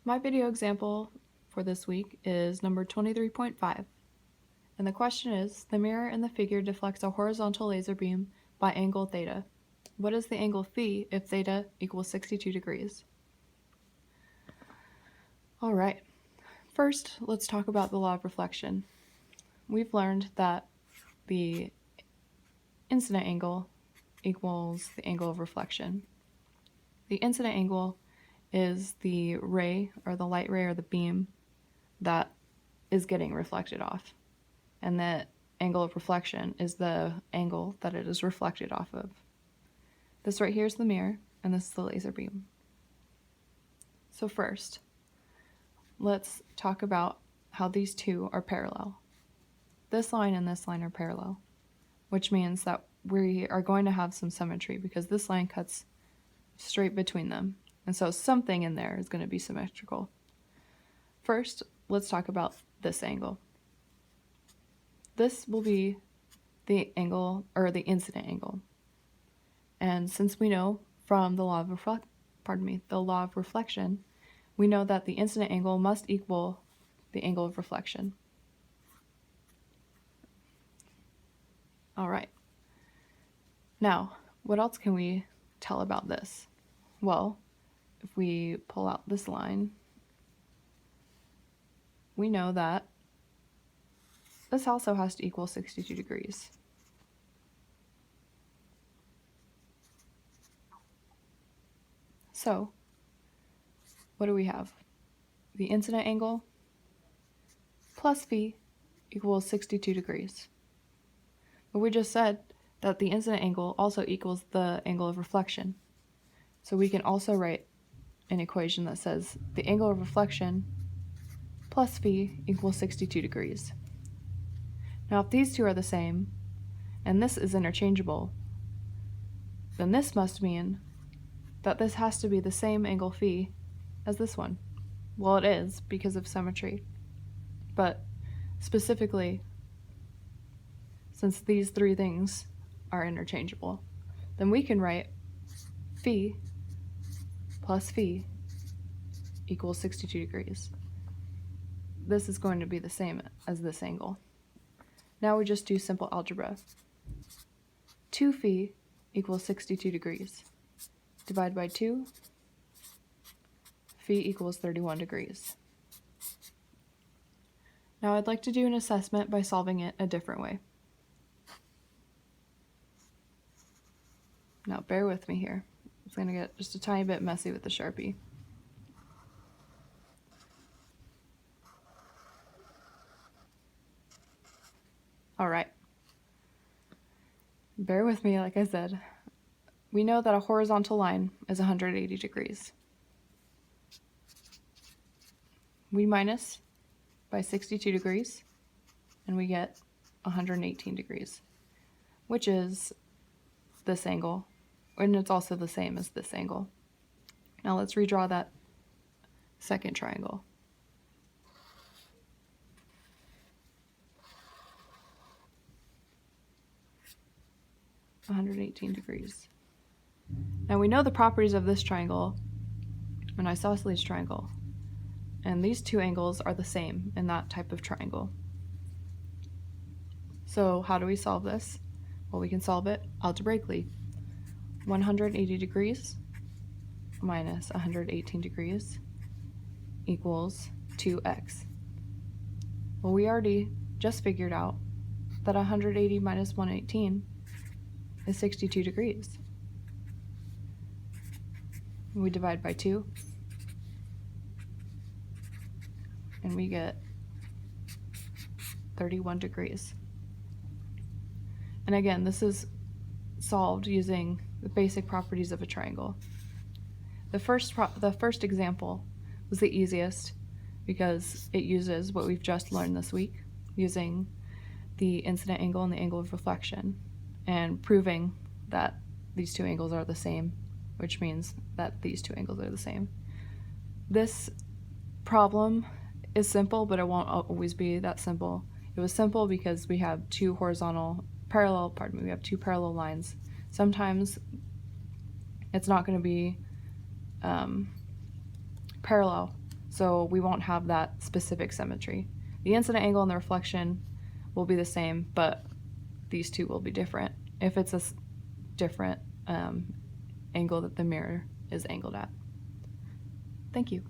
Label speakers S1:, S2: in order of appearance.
S1: My video example for this week is number 23.5, and the question is, the mirror in the figure deflects a horizontal laser beam by angle theta. What is the angle phi if theta equals 62 degrees? All right, first let's talk about the law of reflection. We've learned that the incident angle equals the angle of reflection. The incident angle is the ray or the light ray or the beam that is getting reflected off. And the angle of reflection is the angle that it is reflected off of. This right here is the mirror, and this is the laser beam. So first, let's talk about how these two are parallel. This line and this line are parallel, which means that we are going to have some symmetry because this line cuts straight between them. And so something in there is going to be symmetrical. First, let's talk about this angle. This will be the angle, or the incident angle. And since we know from the law of reflection, we know that the incident angle must equal the angle of reflection. All right. Now, what else can we tell about this? Well, if we pull out this line, we know that this also has to equal 62 degrees. So, what do we have? The incident angle plus phi equals 62 degrees. But we just said that the incident angle also equals the angle of reflection. So we can also write an equation that says the angle of reflection plus phi equals 62 degrees. Now if these two are the same, and this is interchangeable, then this must mean that this has to be the same angle phi as this one. Well, it is because of symmetry, but specifically, since these three things are interchangeable, then we can write phi plus phi equals 62 degrees. This is going to be the same as this angle. Now we just do simple algebra. 2 phi equals 62 degrees. Divide by 2, phi equals 31 degrees. Now I'd like to do an assessment by solving it a different way. Now bear with me here. It's going to get just a tiny bit messy with the Sharpie. All right. Bear with me, like I said. We know that a horizontal line is 180 degrees. We minus by 62 degrees, and we get 118 degrees, which is this angle, and it's also the same as this angle. Now let's redraw that second triangle. (118 degrees). Now we know the properties of this triangle, an isosceles triangle, and these two angles are the same in that type of triangle. So how do we solve this? Well, we can solve it algebraically. 180 degrees minus 118 degrees equals 2x. Well, we already just figured out that 180 minus 118 is 62 degrees. We divide by 2, and we get 31 degrees. And again, this is solved using the basic properties of a triangle. The first example was the easiest because it uses what we've just learned this week, using the incident angle and the angle of reflection, and proving that these two angles are the same, which means that these two angles are the same. This problem is simple, but it won't always be that simple. It was simple because we have two parallel lines. Sometimes it's not going to be parallel. So we won't have that specific symmetry. The incident angle and the reflection will be the same, but these two will be different if it's a different angle that the mirror is angled at. Thank you.